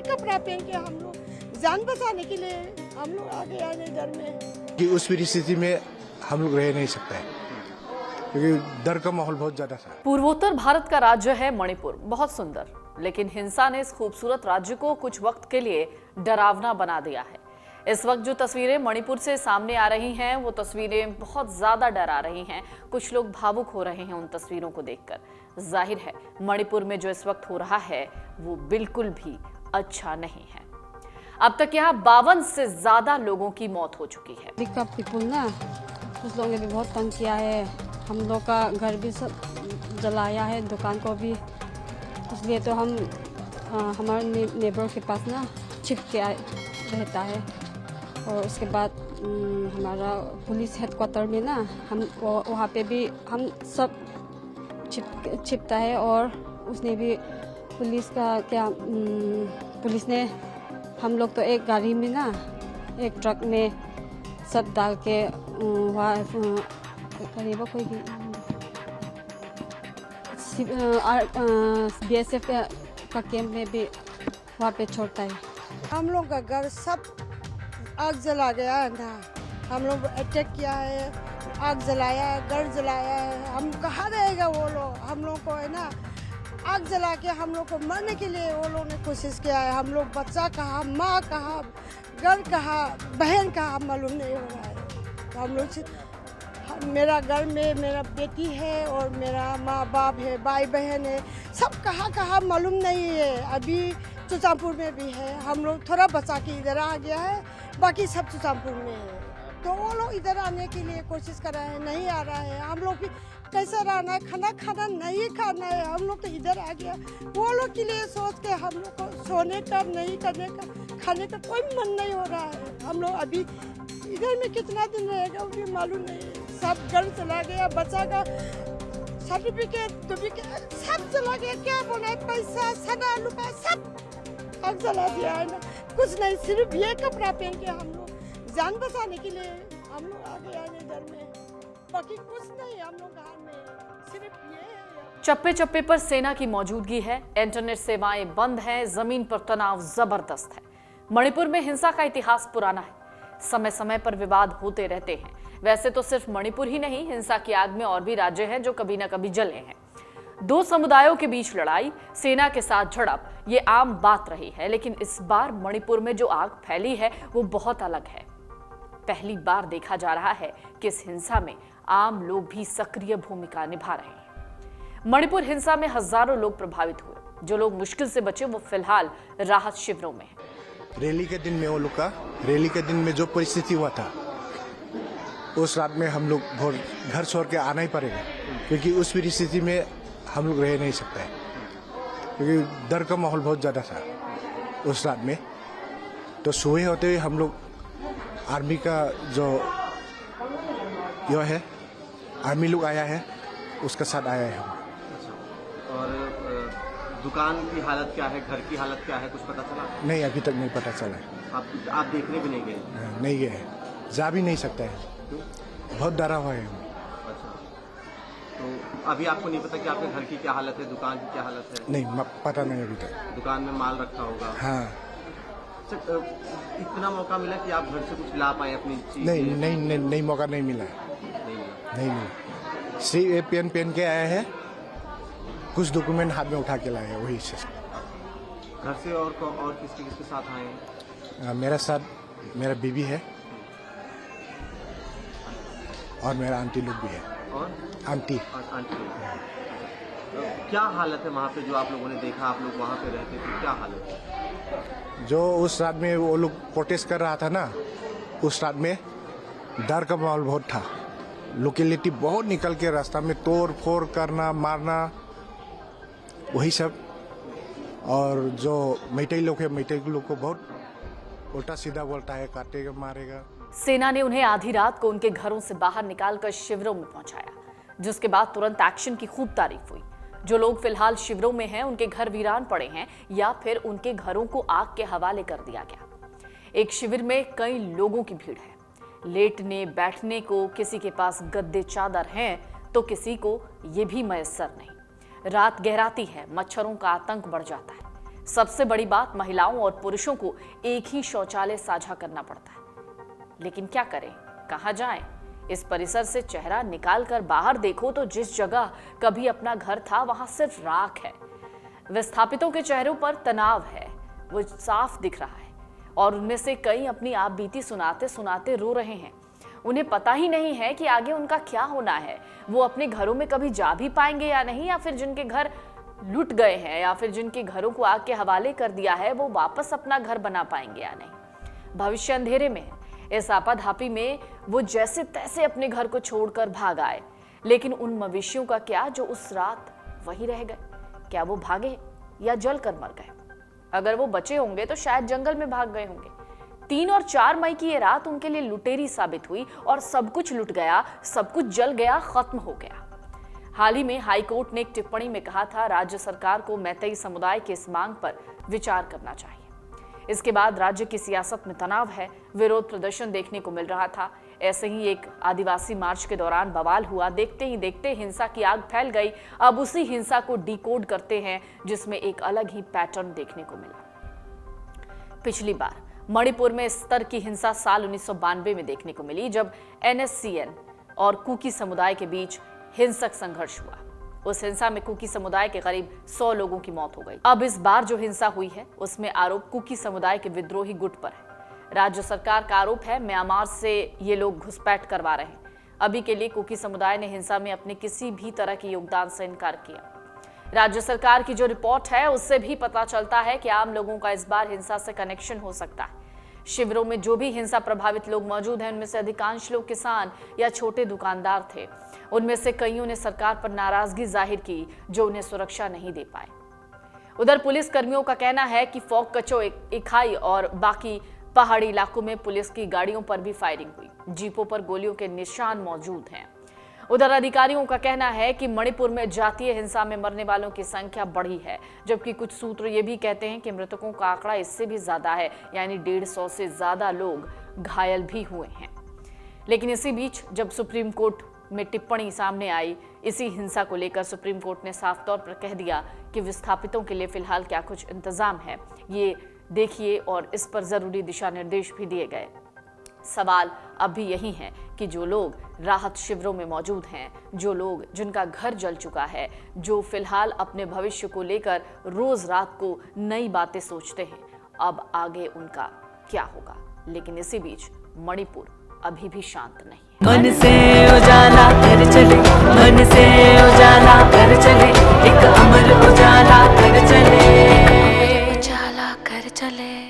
ये कपड़ा पहन के हम लोग जान बचाने के लिए हम लोग आगे आए डर में कि उस परिस्थिति में हम लोग रह नहीं सकते हैं क्योंकि डर का माहौल बहुत ज्यादा था। पूर्वोत्तर भारत का राज्य है मणिपुर, बहुत सुंदर, लेकिन हिंसा ने इस खूबसूरत राज्य को कुछ वक्त के लिए डरावना बना दिया है। इस वक्त जो तस्वीरें मणिपुर से सामने आ रही हैं वो तस्वीरें बहुत ज्यादा डरा रही हैं। कुछ लोग भावुक हो रहे हैं उन तस्वीरों को देखकर। जाहिर है मणिपुर में जो इस वक्त हो रहा है वो बिल्कुल भी अच्छा नहीं है। अब तक यहाँ 52 से ज्यादा लोगों की मौत हो चुकी है। पीपुल ना कुछ लोगों ने भी बहुत तंग किया है। हम लोग का घर भी सब जलाया है, दुकान को भी। इसलिए तो हम हमारे नेबर के पास ना छिप के रहता है। और उसके बाद हमारा पुलिस हेडक्वार्टर में ना हम वहाँ पे भी हम सब छिपता है। और उसने भी पुलिस का क्या पुलिस ने हम लोग तो एक गाड़ी में ना एक ट्रक में सब डाल के वहाँ करीब कोई BSF का कैंप में भी वहाँ पे छोड़ता है। हम लोग का घर सब आग जला गया है ना। हम लोग अटैक किया है, आग जलाया है, घर जलाया है। हम कहाँ रहेगा वो लोग? हम लोग को है ना आग जला के हम लोग को मरने के लिए वो लोग ने कोशिश किया है। हम लोग बच्चा कहाँ, माँ कहाँ, घर कहाँ, बहन कहाँ मालूम नहीं हो रहा है। हम लोग मेरा घर में मेरा बेटी है और मेरा माँ बाप है, भाई बहन है, सब कहाँ कहाँ मालूम नहीं है। अभी चुचामपुर में भी है। हम लोग थोड़ा बचा के इधर आ गया है, बाकी सब चुचामपुर में है। तो वो लोग इधर आने के लिए कोशिश कर रहे हैं, नहीं आ रहा है। हम लोग भी कैसे रहना है, खाना नहीं खाना है। हम लोग तो इधर आ गया। वो लोग के लिए सोच के हम लोग को सोने का, नहीं करने का, खाने का कोई मन नहीं हो रहा है। हम लोग अभी इधर में कितना दिन रहेगा वो भी मालूम नहीं है। सब घर चला गया, बच्चा का सर्टिफिकेट सब चला गया। क्या बोला, पैसा सना रुपया सब आग जला दिया है ना। कुछ नहीं, सिर्फ ये कपड़ा पहन के हम लोग जान बचाने के लिए हम लोग आगे आए घर में, बाकी कुछ नहीं। हम लोग घर में सिर्फ ये है। चप्पे चप्पे पर सेना की मौजूदगी है, इंटरनेट सेवाएं बंद हैं, जमीन पर तनाव जबरदस्त है। मणिपुर में हिंसा का इतिहास पुराना है, समय समय पर विवाद होते रहते हैं। वैसे तो सिर्फ मणिपुर ही नहीं, हिंसा की आग में और भी राज्य हैं जो कभी न कभी जले हैं। दो समुदायों के बीच लड़ाई, सेना के साथ झड़प, ये आम बात रही है। लेकिन इस बार मणिपुर में जो आग फैली है वो बहुत अलग है। पहली बार देखा जा रहा है कि इस हिंसा में आम लोग भी सक्रिय भूमिका निभा रहे हैं। मणिपुर हिंसा में हजारों लोग प्रभावित हुए। जो लोग मुश्किल से बचे वो फिलहाल राहत शिविरों में हैं। रैली के दिन में वो लोग का रैली के दिन में जो परिस्थिति हुआ था उस रात में हम लोग बहुत घर छोड़ के आना ही पड़ेगा क्योंकि उस परिस्थिति में हम लोग रह नहीं सकते क्योंकि डर का माहौल बहुत ज़्यादा था उस रात में। तो सुबह होते हुए हम लोग आर्मी का जो है आर्मी लोग आया है उसका साथ आया है हम। और दुकान की हालत क्या है, घर की हालत क्या है, कुछ पता चला? नहीं, अभी तक नहीं पता चला है। आप देखने भी नहीं गए? नहीं गए, जा भी नहीं सकता है, बहुत डरा हुआ है हम। अच्छा, तो अभी आपको नहीं पता कि आपके घर की क्या हालत है, दुकान की क्या हालत है? नहीं, पता नहीं अभी तक। दुकान में माल रखा होगा? हाँ। इतना मौका मिला कि आप घर से कुछ ला पाए अपनी चीज? नहीं, मौका नहीं मिला। नहीं, सिर्फ पेन के आया है, कुछ डॉक्यूमेंट हाथ में उठा के लाए वही से। घर से और किसके साथ आए हैं? मेरा साथ मेरा बीवी है और मेरा आंटी लोग भी है। और आंटी क्या हालत है वहाँ पे जो आप लोगों ने देखा? आप लोग वहाँ पे रहते थे, क्या हालत है? जो उस रात में वो लोग प्रोटेस्ट कर रहा था ना, उस रात में डर का माहौल बहुत था। लोकेलिटी बहुत निकल के रास्ता में तोड़ फोड़ करना, मारना, वही सब। और जो मैतेई लोग है, मैतेई लोग को बहुत उल्टा सीधा बोलता है, काटेगा, मारेगा। सेना ने उन्हें आधी रात को उनके घरों से बाहर निकालकर शिविरों में पहुंचाया, जिसके बाद तुरंत एक्शन की खूब तारीफ हुई। जो लोग फिलहाल शिविरों में हैं, उनके घर वीरान पड़े हैं या फिर उनके घरों को आग के हवाले कर दिया गया। एक शिविर में कई लोगों की भीड़ है। लेटने बैठने को किसी के पास गद्दे चादर हैं तो किसी को ये भी मयस्सर नहीं। रात गहराती है, मच्छरों का आतंक बढ़ जाता है। सबसे बड़ी बात, महिलाओं और पुरुषों को एक ही शौचालय साझा करना पड़ता है। लेकिन क्या करें, कहां जाएं? इस परिसर से चेहरा निकालकर बाहर देखो तो जिस जगह कभी अपना घर था वहां सिर्फ राख है। विस्थापितों के चेहरों पर तनाव है, वो साफ दिख रहा है, और उनमें से कई अपनी आप बीती सुनाते सुनाते रो रहे हैं। उन्हें पता ही नहीं है कि आगे उनका क्या होना है। वो अपने घरों में कभी जा भी पाएंगे या नहीं, या फिर जिनके घर लूट गए हैं या फिर जिनके घरों को आग के हवाले कर दिया है, वो वापस अपना घर बना पाएंगे या नहीं। भविष्य अंधेरे में है। इस आपाधापी में वो जैसे तैसे अपने घर को छोड़कर भाग आए, लेकिन उन मवेशियों का क्या जो उस रात वहीं रह गए? क्या वो भागे या जलकर मर गए? अगर वो बचे होंगे तो शायद जंगल में भाग गए होंगे। 3 और 4 मई की ये रात उनके लिए लुटेरी साबित हुई और सब कुछ लुट गया, सब कुछ जल गया, खत्म हो गया। हाल ही में हाईकोर्ट ने एक टिप्पणी में कहा था, राज्य सरकार को मैतेई समुदाय की इस मांग पर विचार करना चाहिए। इसके बाद राज्य की सियासत में तनाव है, विरोध प्रदर्शन देखने को मिल रहा था। ऐसे ही एक आदिवासी मार्च के दौरान बवाल हुआ। देखते ही देखते हिंसा की आग फैल गई। अब उसी हिंसा को डिकोड करते हैं, जिसमें एक अलग ही पैटर्न देखने को मिला। पिछली बार मणिपुर में इस स्तर की हिंसा साल 1992 में देखने को मिली, जब NSCN और कुकी समुदाय के बीच हिंसक संघर्ष हुआ। उस हिंसा में कुकी समुदाय के करीब 100 लोगों की मौत हो गई। अब इस बार जो हिंसा हुई है उसमें आरोप कुकी समुदाय के विद्रोही गुट पर है। राज्य सरकार का आरोप है म्यांमार से ये लोग घुसपैठ करवा रहे हैं। अभी के लिए कुकी समुदाय ने हिंसा में अपने किसी भी तरह के योगदान से इनकार किया। राज्य सरकार की जो रिपोर्ट है उससे भी पता चलता है कि आम लोगों का इस बार हिंसा से कनेक्शन हो सकता है। शिविरों में जो भी हिंसा प्रभावित लोग मौजूद हैं, उनमें से अधिकांश लोग किसान या छोटे दुकानदार थे। उनमें से कईयों ने सरकार पर नाराजगी जाहिर की, जो उन्हें सुरक्षा नहीं दे पाए। उधर पुलिस कर्मियों का कहना है कि फोक कचो, इखाई और बाकी पहाड़ी इलाकों में पुलिस की गाड़ियों पर भी फायरिंग हुई। जीपों पर गोलियों के निशान मौजूद हैं। उधर अधिकारियों का कहना है कि मणिपुर में जातीय हिंसा में मरने वालों की संख्या बढ़ी है, जबकि कुछ सूत्र ये भी कहते हैं कि मृतकों का आंकड़ा इससे भी ज्यादा है, यानी 150 से ज्यादा लोग घायल भी हुए हैं। लेकिन इसी बीच जब सुप्रीम कोर्ट में टिप्पणी सामने आई इसी हिंसा को लेकर, सुप्रीम कोर्ट ने साफ तौर पर कह दिया कि विस्थापितों के लिए फिलहाल क्या कुछ इंतजाम है ये देखिए, और इस पर जरूरी दिशा निर्देश भी दिए गए। सवाल अब भी यही है कि जो लोग राहत शिविरों में मौजूद हैं, जो लोग जिनका घर जल चुका है, जो फिलहाल अपने भविष्य को लेकर रोज रात को नई बातें सोचते हैं, अब आगे उनका क्या होगा? लेकिन इसी बीच मणिपुर अभी भी शांत नहीं है। मन से उजाला कर चले, मन से उजाला कर चले, एक अमर उजाला कर चले, उजाला कर चले।